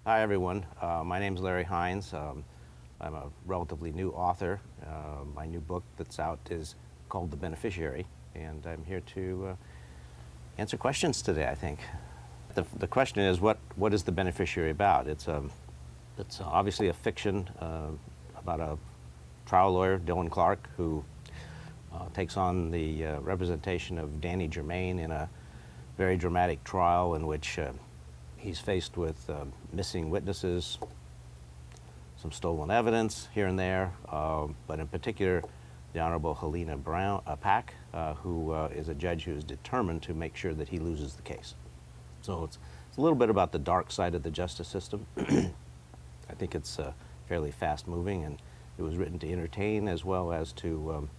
Hi, everyone. My name is Larry Hines. I'm a relatively new author. My new book that's out is called The Beneficiary, and I'm here to answer questions today, I think. The question is, what is The Beneficiary about? It's obviously a fiction about a trial lawyer, Dylan Clark, who takes on the representation of Danny Germain in a very dramatic trial in which he's faced with missing witnesses, some stolen evidence here and there, but in particular, the Honorable Helena Pack, who is a judge who is determined to make sure that he loses the case. So it's a little bit about the dark side of the justice system. I think it's fairly fast-moving, and it was written to entertain as well as to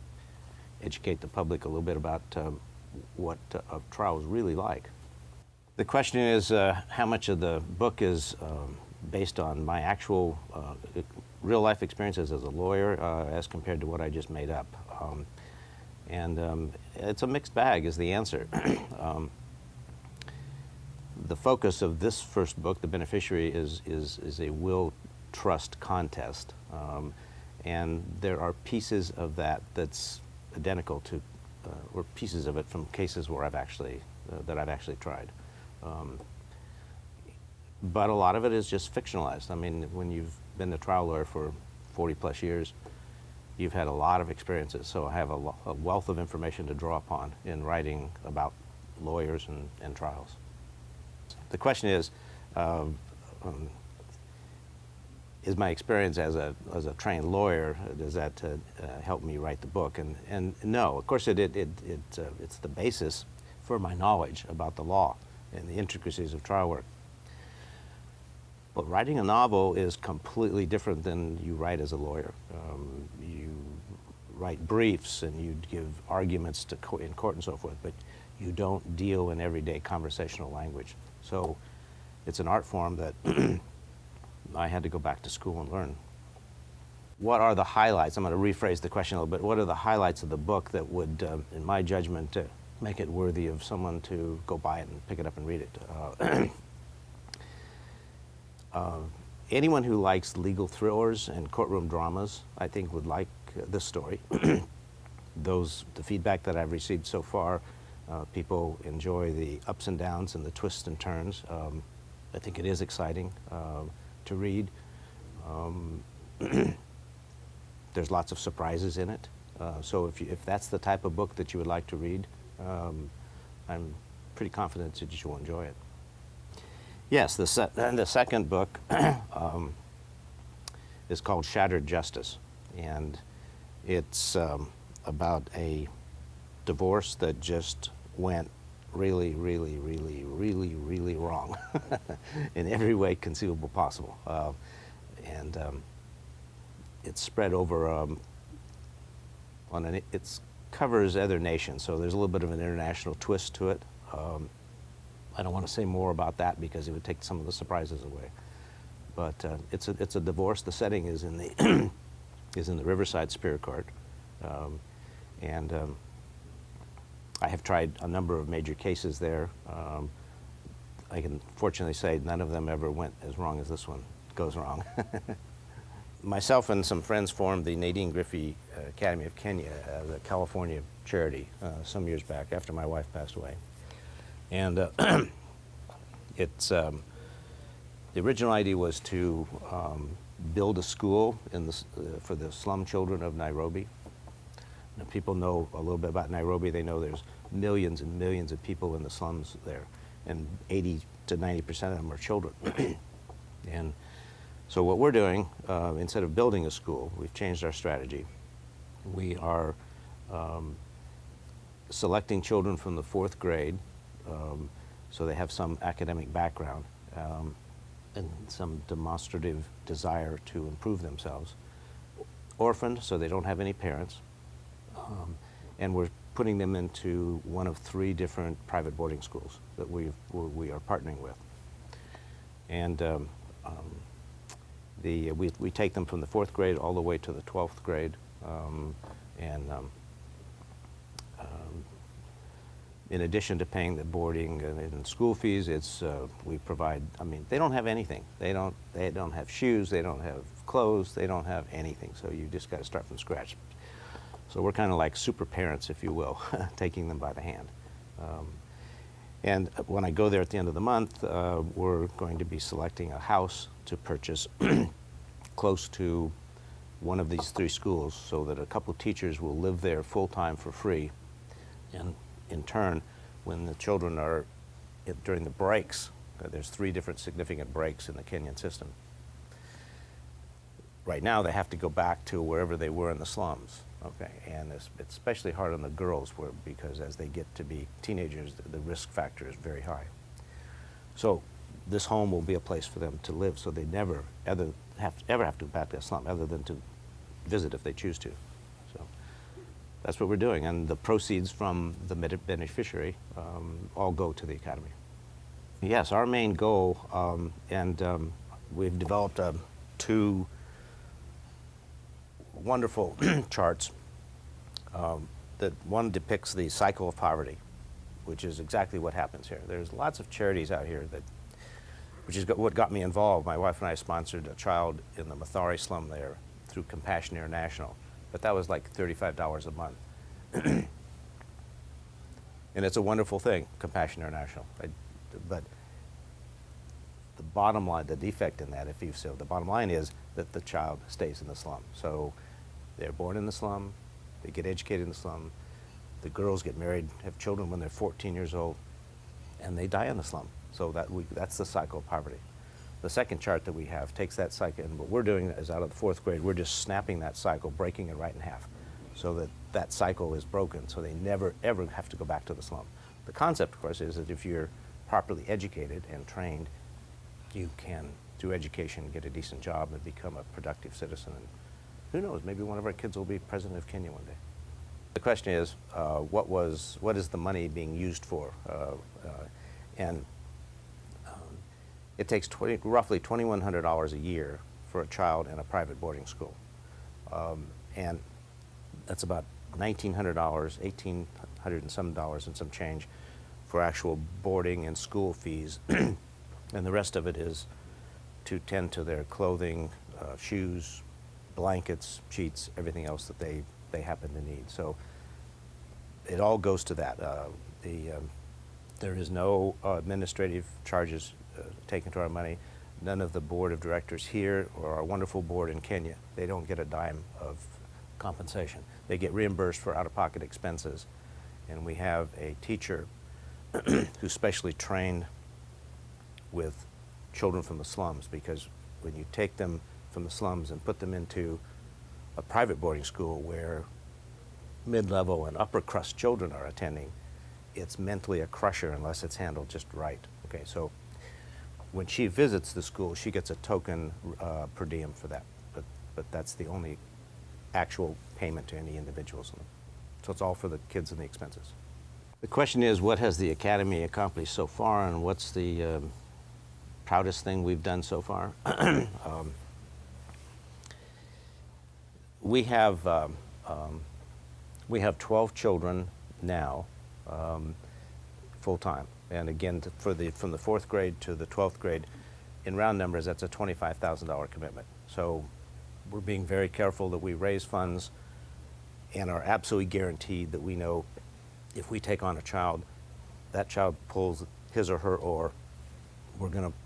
educate the public a little bit about what a trial is really like. The question is how much of the book is based on my actual real-life experiences as a lawyer as compared to what I just made up. It's a mixed bag is the answer. The focus of this first book, The Beneficiary, is a will trust contest. And there are pieces of that's identical to, or pieces of it from cases where I've actually tried. But a lot of it is just fictionalized. I mean, when you've been a trial lawyer for 40+ years, you've had a lot of experiences, so I have a wealth of information to draw upon in writing about lawyers and trials. The question is my experience as a trained lawyer, does that help me write the book? And no, of course it's the basis for my knowledge about the law and the intricacies of trial work. But writing a novel is completely different than you write as a lawyer. You write briefs and you give arguments in court and so forth, but you don't deal in everyday conversational language. So it's an art form that I had to go back to school and learn. What are the highlights? I'm going to rephrase the question a little bit. What are the highlights of the book that would, in my judgment, make it worthy of someone to go buy it and pick it up and read it? Anyone who likes legal thrillers and courtroom dramas, I think, would like this story. The feedback that I've received so far, people enjoy the ups and downs and the twists and turns. I think it is exciting to read. There's lots of surprises in it. So if that's the type of book that you would like to read, I'm pretty confident that you will enjoy it. Yes, the second book is called Shattered Justice, and it's about a divorce that just went really, really, really, really, really wrong in every way conceivable possible. It's spread over it covers other nations, so there's a little bit of an international twist to it. I don't want to say more about that because it would take some of the surprises away. But it's a divorce. The setting is in the is in the Riverside Superior Court, I have tried a number of major cases there. I can fortunately say none of them ever went as wrong as this one goes wrong. Myself and some friends formed the Nadine Griffey Academy of Kenya, the California charity, some years back after my wife passed away. And the original idea was to build a school for the slum children of Nairobi. Now, people know a little bit about Nairobi. They know there's millions and millions of people in the slums there, and 80 to 90% of them are children. And so what we're doing, instead of building a school, we've changed our strategy. We are selecting children from the 4th grade, so they have some academic background and some demonstrative desire to improve themselves. Orphaned, so they don't have any parents. And we're putting them into one of 3 different private boarding schools that we are partnering with. And we take them from the 4th grade all the way to the 12th grade. in addition to paying the boarding and school fees, we provide. I mean, they don't have anything. They don't have shoes. They don't have clothes. They don't have anything. So you just got to start from scratch. So we're kind of like super parents, if you will, taking them by the hand. And when I go there at the end of the month, we're going to be selecting a house to purchase close to one of these 3 schools, so that a couple teachers will live there full-time for free. And in turn, when the children are during the breaks, there's 3 different significant breaks in the Kenyan system. Right now, they have to go back to wherever they were in the slums. Okay, and it's especially hard on the girls, because as they get to be teenagers, the risk factor is very high. So this home will be a place for them to live, so they never ever have to go back to a slum, other than to visit if they choose to. So that's what we're doing, and the proceeds from the beneficiary all go to the academy. Yes, our main goal, we've developed 2 wonderful charts. That one depicts the cycle of poverty, which is exactly what happens here. There's lots of charities out here which is what got me involved. My wife and I sponsored a child in the Mathare slum there through Compassion International, but that was like $35 a month. And it's a wonderful thing, Compassion International. But the bottom line, the defect in that, the bottom line is that the child stays in the slum. So they're born in the slum, they get educated in the slum, the girls get married, have children when they're 14 years old, and they die in the slum. So that's the cycle of poverty. The second chart that we have takes that cycle, and what we're doing is out of the 4th grade, we're just snapping that cycle, breaking it right in half, so that that cycle is broken, so they never, ever have to go back to the slum. The concept, of course, is that if you're properly educated and trained, you can, through education, get a decent job and become a productive citizen. And who knows, maybe one of our kids will be president of Kenya one day. The question is, what is the money being used for? It takes roughly $2,100 a year for a child in a private boarding school. And that's about $1,900, $1,800 and some dollars and some change for actual boarding and school fees. And the rest of it is to tend to their clothing, shoes, blankets, sheets, everything else that they happen to need. So it all goes to that. There is no administrative charges taken to our money. None of the board of directors here or our wonderful board in Kenya, they don't get a dime of compensation. They get reimbursed for out-of-pocket expenses. And we have a teacher who's specially trained with children from the slums, because when you take them from the slums and put them into a private boarding school where mid-level and upper crust children are attending, it's mentally a crusher unless it's handled just right. Okay, so when she visits the school, she gets a token per diem for that, but that's the only actual payment to any individuals. So it's all for the kids and the expenses. The question is, what has the Academy accomplished so far, and what's the proudest thing we've done so far? We have 12 children now, full-time. And again, from the 4th grade to the 12th grade, in round numbers, that's a $25,000 commitment. So we're being very careful that we raise funds and are absolutely guaranteed that we know if we take on a child, that child pulls his or her oar, we're going to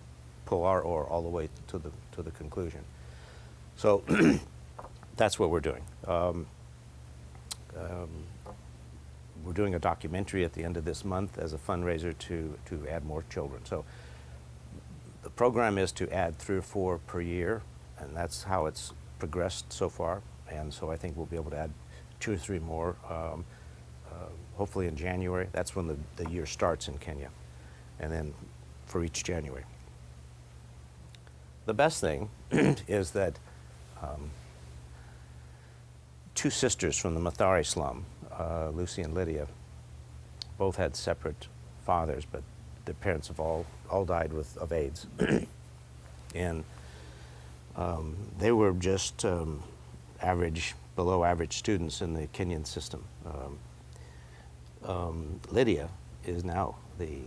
pull our oar all the way to the conclusion. So that's what we're doing. We're doing a documentary at the end of this month as a fundraiser to add more children. So the program is to add 3 or 4 per year, and that's how it's progressed so far. And so I think we'll be able to add 2 or 3 more, hopefully in January. That's when the year starts in Kenya, and then for each January. The best thing is that 2 sisters from the Mathare slum, Lucy and Lydia, both had separate fathers, but their parents have all died of AIDS. And they were just below average students in the Kenyan system. Lydia is now the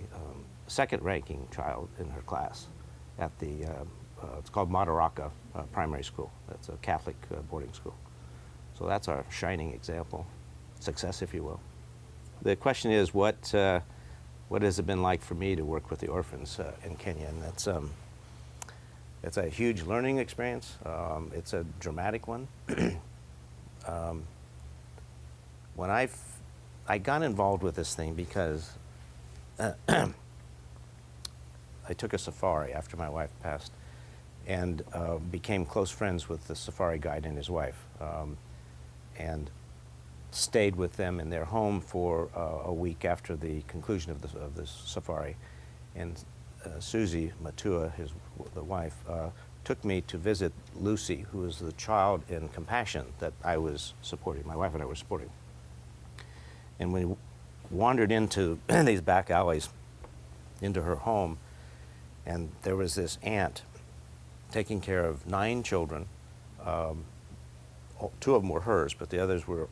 second-ranking child in her class at the, it's called Madaraka Primary School. That's a Catholic boarding school. So that's our shining example, success, if you will. The question is, what has it been like for me to work with the orphans in Kenya? And it's a huge learning experience. It's a dramatic one. When I got involved with this thing because I took a safari after my wife passed, and became close friends with the safari guide and his wife, and stayed with them in their home for a week after the conclusion of the safari. And Susie Matua, the wife, took me to visit Lucy, who was the child in compassion that I was supporting, my wife and I were supporting. And we wandered into these back alleys into her home, and there was this aunt taking care of 9 children. 2 of them were hers, but the others were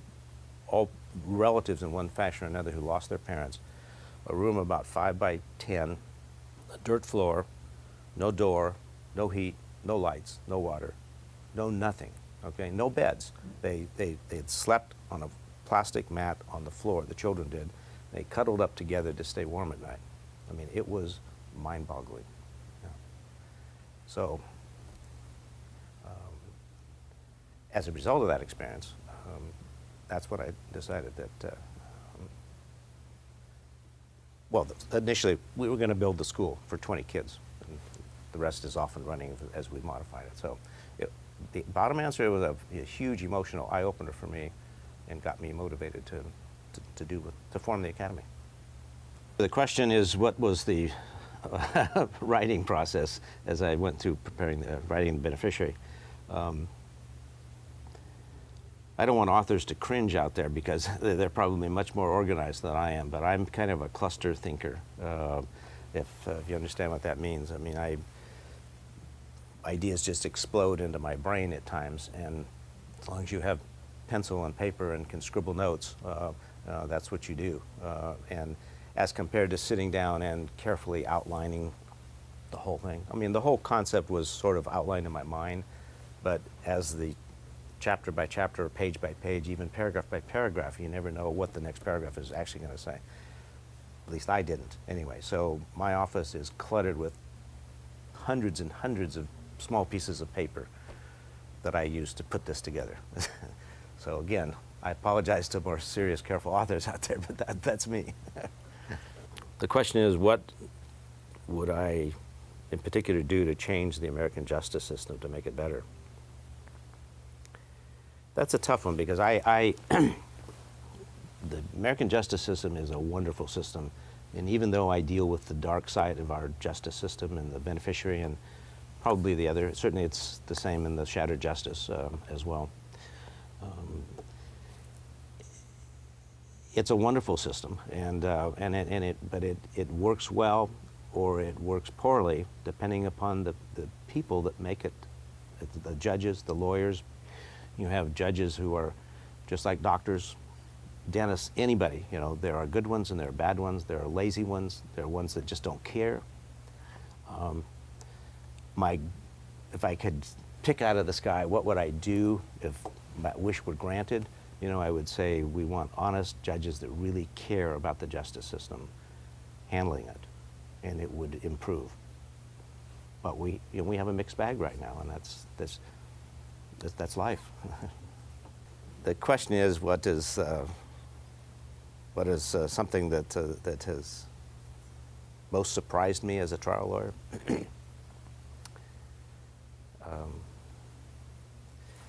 all relatives in one fashion or another who lost their parents. A room about 5 by 10, a dirt floor, no door, no heat, no lights, no water, no nothing, okay, no beds. They had slept on a plastic mat on the floor, the children did. They cuddled up together to stay warm at night. I mean, it was mind-boggling. Yeah. So, as a result of that experience, that's what I decided that, well, initially we were going to build the school for 20 kids. And the rest is off and running as we modified it. So the bottom answer was a huge emotional eye-opener for me and got me motivated to form the academy. The question is, what was the writing process as I went through writing The Beneficiary? I don't want authors to cringe out there because they're probably much more organized than I am, but I'm kind of a cluster thinker, if you understand what that means. I mean, ideas just explode into my brain at times, and as long as you have pencil and paper and can scribble notes, that's what you do. And as compared to sitting down and carefully outlining the whole thing. I mean, the whole concept was sort of outlined in my mind, but as the chapter by chapter, page by page, even paragraph by paragraph, you never know what the next paragraph is actually going to say. At least I didn't, anyway. So my office is cluttered with hundreds and hundreds of small pieces of paper that I use to put this together. So again, I apologize to more serious, careful authors out there, but that's me. The question is, what would I in particular do to change the American justice system to make it better? That's a tough one because the American justice system is a wonderful system, and even though I deal with the dark side of our justice system and the beneficiary and probably the other, certainly it's the same in the shattered justice as well. It's a wonderful system, but it works well or it works poorly depending upon the people that make it, the judges, the lawyers. You have judges who are just like doctors, dentists, anybody. You know, there are good ones and there are bad ones. There are lazy ones. There are ones that just don't care. If I could pick out of the sky, what would I do if my wish were granted? You know, I would say we want honest judges that really care about the justice system handling it, and it would improve. But we have a mixed bag right now, and that's life. The question is, what is something that has most surprised me as a trial lawyer?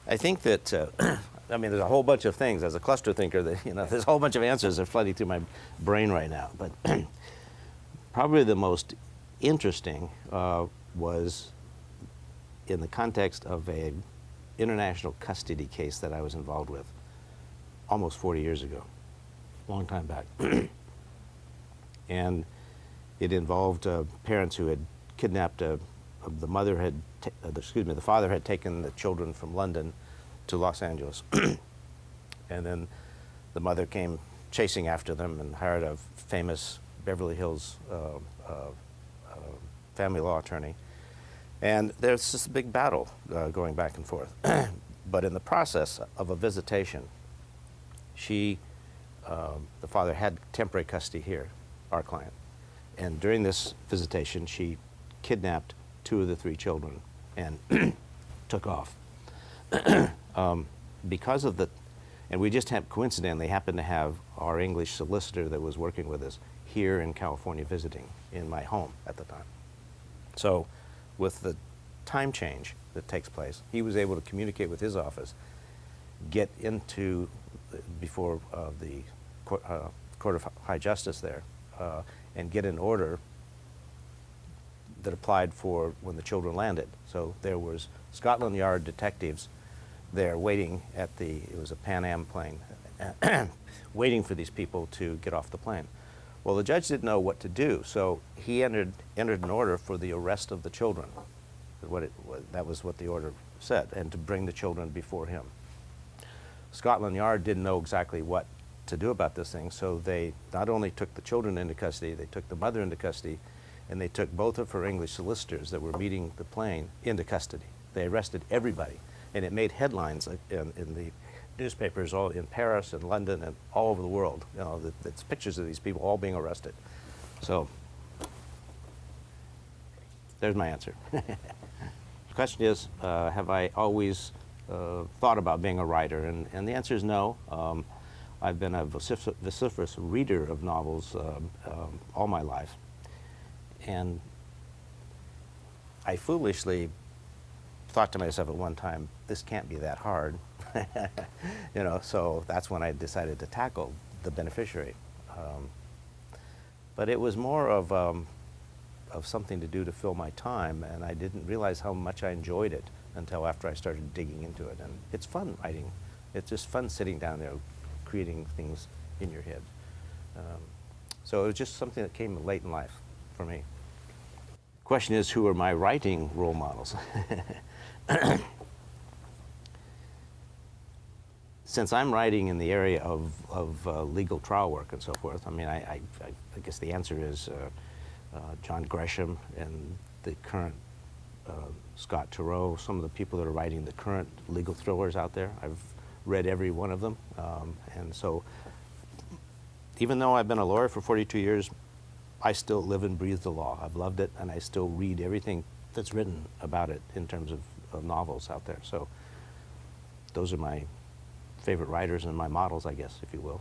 I think that I mean, there's a whole bunch of things. As a cluster thinker, that there's a whole bunch of answers that are flooding through my brain right now. But probably the most interesting was in the context of a international custody case that I was involved with almost 40 years ago, a long time back. And it involved parents who had kidnapped the father had taken the children from London to Los Angeles. And then the mother came chasing after them and hired a famous Beverly Hills family law attorney. And there's this big battle going back and forth. But in the process of a visitation, the father had temporary custody here, our client. And during this visitation, she kidnapped 2 of the 3 children and took off. Because of and we just coincidentally happened to have our English solicitor that was working with us here in California visiting in my home at the time. So with the time change that takes place, he was able to communicate with his office, get into before the Court of High Justice there, and get an order that applied for when the children landed. So there was Scotland Yard detectives there waiting at it was a Pan Am plane, waiting for these people to get off the plane. Well, the judge didn't know what to do, so he entered an order for the arrest of the children. That was what the order said, and to bring the children before him. Scotland Yard didn't know exactly what to do about this thing, so they not only took the children into custody, they took the mother into custody, and they took both of her English solicitors that were meeting the plane into custody. They arrested everybody, and it made headlines in the newspapers all in Paris and London and all over the world. You know, it's pictures of these people all being arrested. So there's my answer. The question is, have I always thought about being a writer? And the answer is no. I've been a vociferous reader of novels all my life. And I foolishly thought to myself at one time, this can't be that hard. You know, so that's when I decided to tackle The Beneficiary. But it was more of something to do to fill my time, and I didn't realize how much I enjoyed it until after I started digging into it. And it's fun writing. It's just fun sitting down there creating things in your head. So it was just something that came late in life for me. Question is, who are my writing role models? Since I'm writing in the area of legal trial work and so forth, I mean, I guess the answer is John Gresham and the current Scott Turow, some of the people that are writing the current legal thrillers out there. I've read every one of them. And so even though I've been a lawyer for 42 years, I still live and breathe the law. I've loved it, and I still read everything that's written about it in terms of novels out there. So those are my favorite writers and my models, I guess, if you will.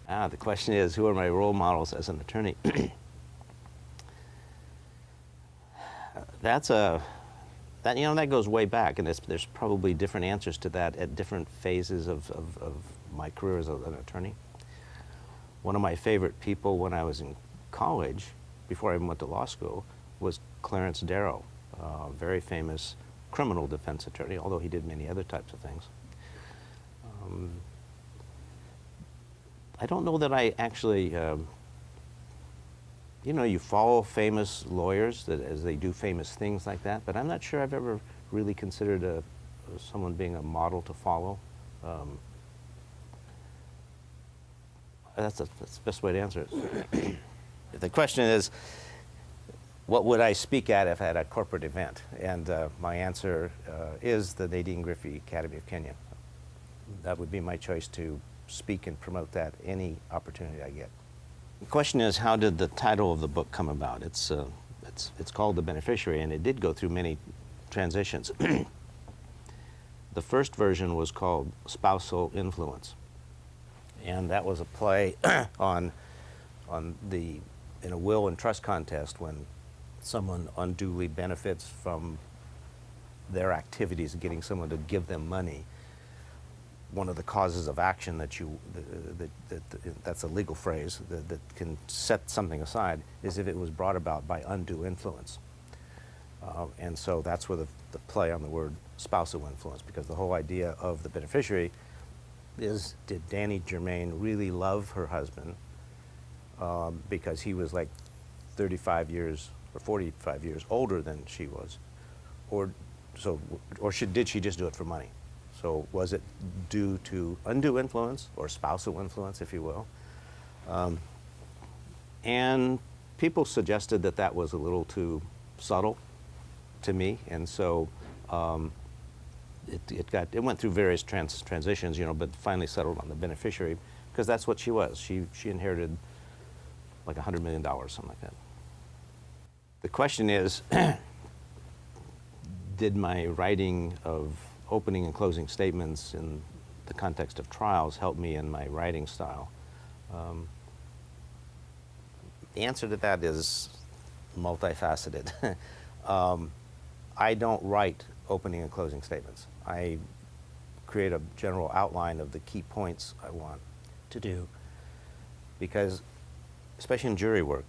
The question is, who are my role models as an attorney? That goes way back, and there's probably different answers to that at different phases of my career as an attorney. One of my favorite people when I was in college, before I even went to law school, was Clarence Darrow, a very famous criminal defense attorney, although he did many other types of things. I don't know that I actually, you follow famous lawyers as they do famous things like that, but I'm not sure I've ever really considered someone being a model to follow. That's the best way to answer it. The question is, what would I speak at if I had a corporate event? And my answer is the Nadine Griffey Academy of Kenya. That would be my choice to speak and promote that any opportunity I get. The question is, how did the title of the book come about? It's called The Beneficiary, and it did go through many transitions. The first version was called Spousal Influence, and that was a play on in a will and trust contest when someone unduly benefits from their activities, getting someone to give them money. One of the causes of action that's a legal phrase that can set something aside is if it was brought about by undue influence. And so that's where the play on the word spousal influence, because the whole idea of the beneficiary is, did Danny Germain really love her husband because he was like 35 years or 45 years older than she was? Did she just do it for money? So was it due to undue influence or spousal influence, if you will? And people suggested that that was a little too subtle to me, and so it went through various transitions, but finally settled on the beneficiary because that's what she was. She inherited like $100 million, something like that. The question is, did my writing of opening and closing statements in the context of trials help me in my writing style? The answer to that is multifaceted. I don't write opening and closing statements. I create a general outline of the key points I want to do, because especially in jury work,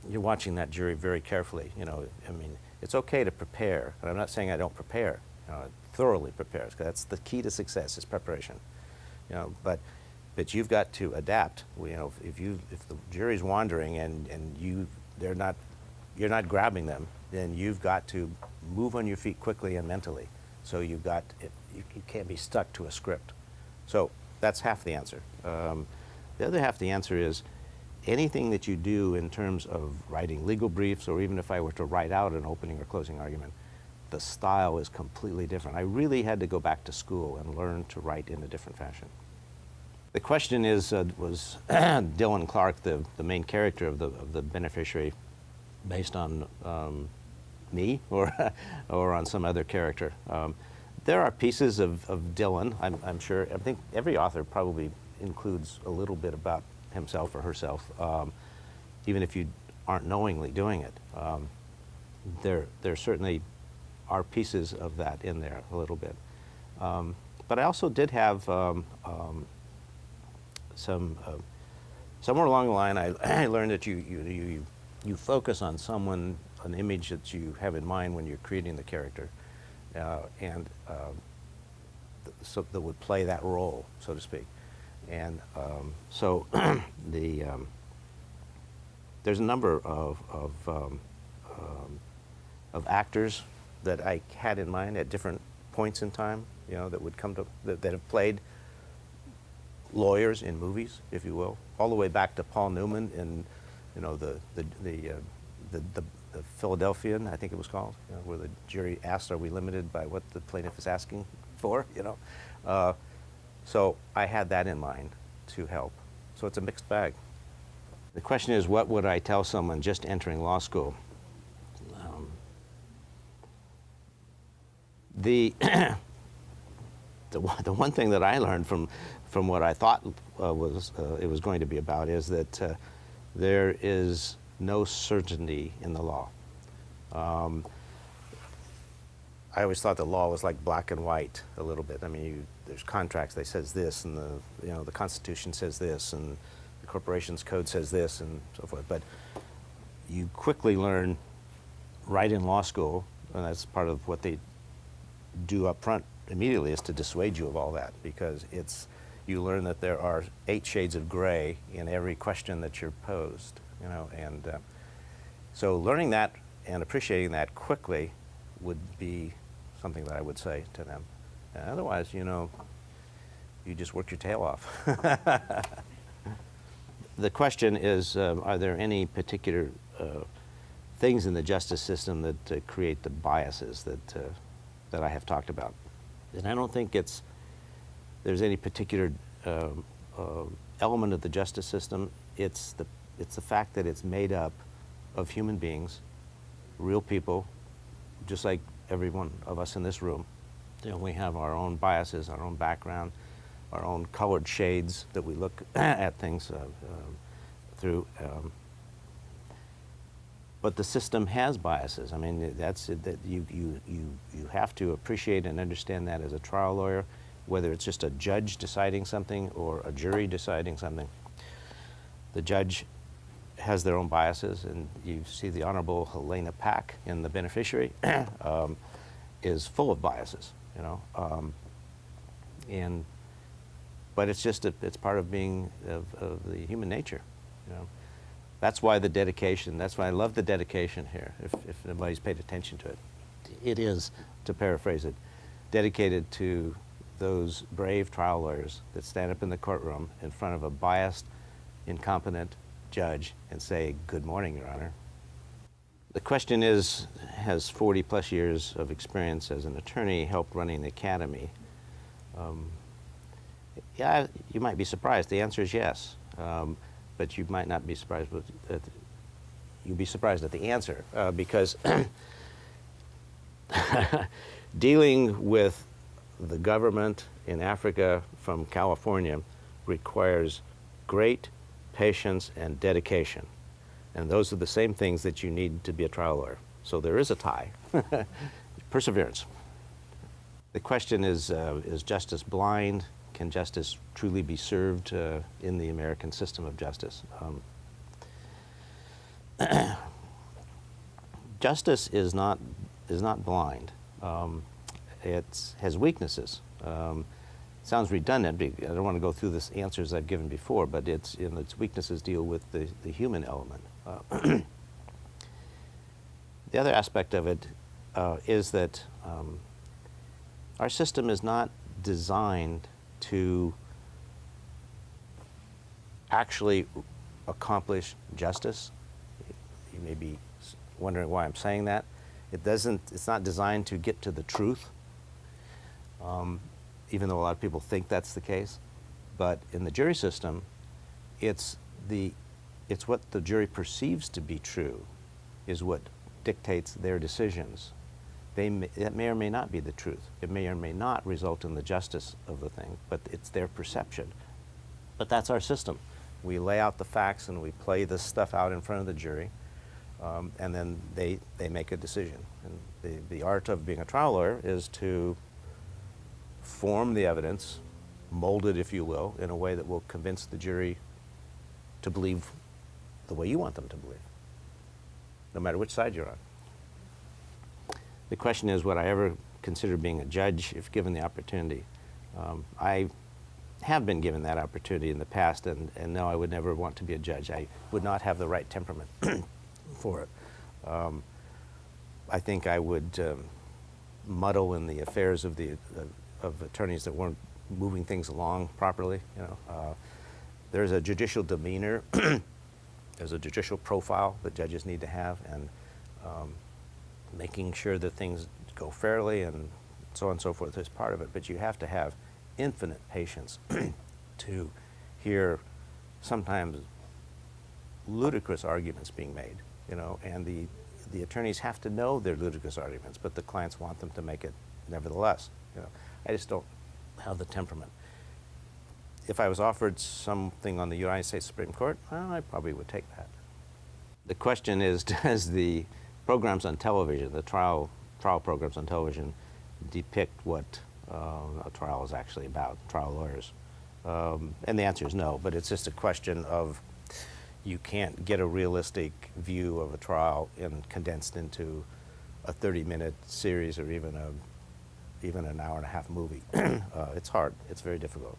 you're watching that jury very carefully. I mean, it's okay to prepare, and I'm not saying I don't prepare. Thoroughly prepare, because that's the key to success is preparation. But you've got to adapt. If the jury's wandering and you're not grabbing them, then you've got to move on your feet quickly and mentally. So you can't be stuck to a script. So that's half the answer. The other half the answer is anything that you do in terms of writing legal briefs, or even if I were to write out an opening or closing argument, the style is completely different. I really had to go back to school and learn to write in a different fashion. The question is, was Dylan Clark the main character of the beneficiary based on me or on some other character? There are pieces of Dylan, I'm sure. I think every author probably includes a little bit about himself or herself, even if you aren't knowingly doing it. There certainly are pieces of that in there a little bit. But I also did have somewhere along the line, I learned that you focus on someone, an image that you have in mind when you're creating the character, so that would play that role, so to speak. And so there's a number of actors that I had in mind at different points in time, that would come to that have played lawyers in movies, if you will, all the way back to Paul Newman in, the Philadelphian, I think it was called, where the jury asked, "Are we limited by what the plaintiff is asking for?" So I had that in mind to help. So it's a mixed bag. The question is, what would I tell someone just entering law school? The one thing that I learned from what I thought it was going to be about is that there is no certainty in the law. I always thought the law was like black and white a little bit. I mean, there's contracts that says this, and the Constitution says this, and the Corporations Code says this, and so forth. But you quickly learn right in law school, and that's part of what they do up front immediately, is to dissuade you of all that, because you learn that there are 8 shades of gray in every question that you're posed, and so learning that and appreciating that quickly would be something that I would say to them. And otherwise, you just work your tail off. The question is, are there any particular things in the justice system that create the biases that I have talked about? And I don't think there's any particular element of the justice system. It's the fact that it's made up of human beings, real people, just like every one of us in this room. We have our own biases, our own background, our own colored shades that we look at things through. But the system has biases. I mean, that you have to appreciate and understand that as a trial lawyer, whether it's just a judge deciding something or a jury deciding something. The judge has their own biases, and you see the Honorable Helena Pack in The Beneficiary is full of biases, but it's part of being of the human nature, That's why the dedication. That's why I love the dedication here. If nobody's paid attention to it, it is, to paraphrase it, dedicated to those brave trial lawyers that stand up in the courtroom in front of a biased, incompetent judge and say, "Good morning, Your Honor." The question is, has 40 plus years of experience as an attorney helped running the academy? Yeah, you might be surprised. The answer is yes, but you might not be surprised. You'd be surprised at the answer because dealing with the government in Africa from California requires great patience and dedication. And those are the same things that you need to be a trial lawyer. So there is a tie. Perseverance. The question is justice blind? Can justice truly be served in the American system of justice? Justice is not blind. It has weaknesses. Sounds redundant. I don't want to go through the answers I've given before, but its weaknesses deal with the human element. The other aspect of it is that our system is not designed to actually accomplish justice. You may be wondering why I'm saying that. It's not designed to get to the truth, even though a lot of people think that's the case. But in the jury system, it's what the jury perceives to be true is what dictates their decisions. It may or may not be the truth. It may or may not result in the justice of the thing, but it's their perception. But that's our system. We lay out the facts and we play this stuff out in front of the jury, and then they make a decision. And the art of being a trial lawyer is to form the evidence, mold it, if you will, in a way that will convince the jury to believe the way you want them to believe, no matter which side you're on. The question is, would I ever consider being a judge if given the opportunity? I have been given that opportunity in the past, and no, I would never want to be a judge. I would not have the right temperament for it. I think I would muddle in the affairs of attorneys that weren't moving things along properly. There's a judicial demeanor, there's a judicial profile that judges need to have, and making sure that things go fairly and so on and so forth is part of it. But you have to have infinite patience to hear sometimes ludicrous arguments being made, and the attorneys have to know they're ludicrous arguments, but the clients want them to make it nevertheless. I just don't have the temperament. If I was offered something on the United States Supreme Court, well, I probably would take that. The question is, does the programs on television, the trial programs on television, depict what a trial is actually about, trial lawyers? And the answer is no, but it's just a question of you can't get a realistic view of a trial condensed into a 30-minute series or even an hour-and-a-half movie. It's hard. It's very difficult.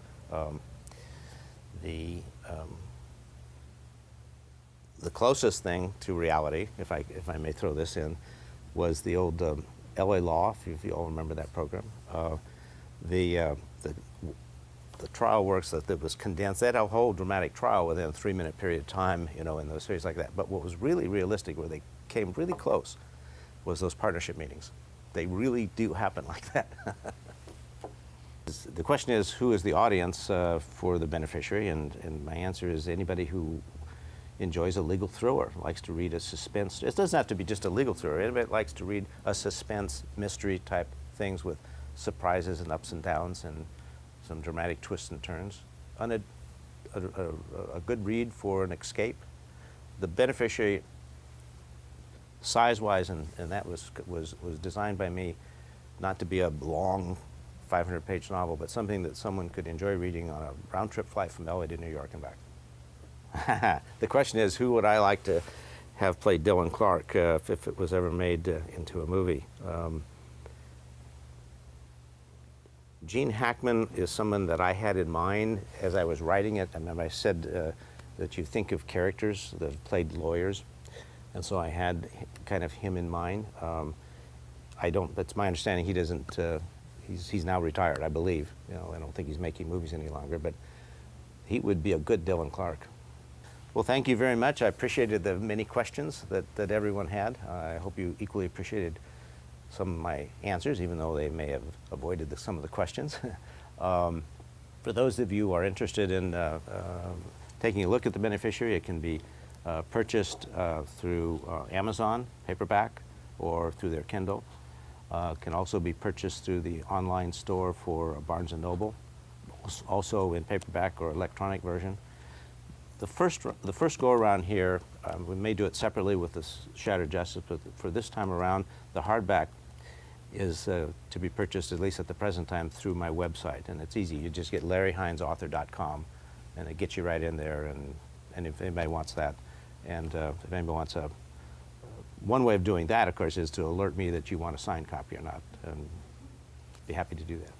The closest thing to reality, if I may throw this in, was the old L.A. Law, if you all remember that program. The trial works that was condensed. They had a whole dramatic trial within a 3-minute period of time, in those series like that. But what was really realistic, where they came really close, was those partnership meetings. They really do happen like that. The question is, who is the audience for The Beneficiary? And my answer is anybody who enjoys a legal thriller, likes to read a suspense. It doesn't have to be just a legal thriller. Anybody likes to read a suspense, mystery type things with surprises and ups and downs and some dramatic twists and turns. A good read for an escape. The Beneficiary, size-wise, and that was designed by me not to be a long 500-page novel, but something that someone could enjoy reading on a round-trip flight from LA to New York and back. The question is, who would I like to have play Dylan Clark if it was ever made into a movie? Gene Hackman is someone that I had in mind as I was writing it. I remember I said that you think of characters that have played lawyers, and so I had kind of him in mind. That's my understanding. He doesn't. He's now retired, I believe. I don't think he's making movies any longer, but he would be a good Dylan Clark. Well, thank you very much. I appreciated the many questions that everyone had. I hope you equally appreciated some of my answers, even though they may have avoided some of the questions. For those of you who are interested in taking a look at The Beneficiary, it can be purchased through Amazon, paperback, or through their Kindle. It can also be purchased through the online store for Barnes & Noble, also in paperback or electronic version. The first go around here, we may do it separately with the Shattered Justice, but for this time around, the hardback is to be purchased, at least at the present time, through my website. And it's easy. You just get LarryHinesAuthor.com, and it gets you right in there. And if anybody wants that, and if anybody wants one way of doing that, of course, is to alert me that you want a signed copy or not. And be happy to do that.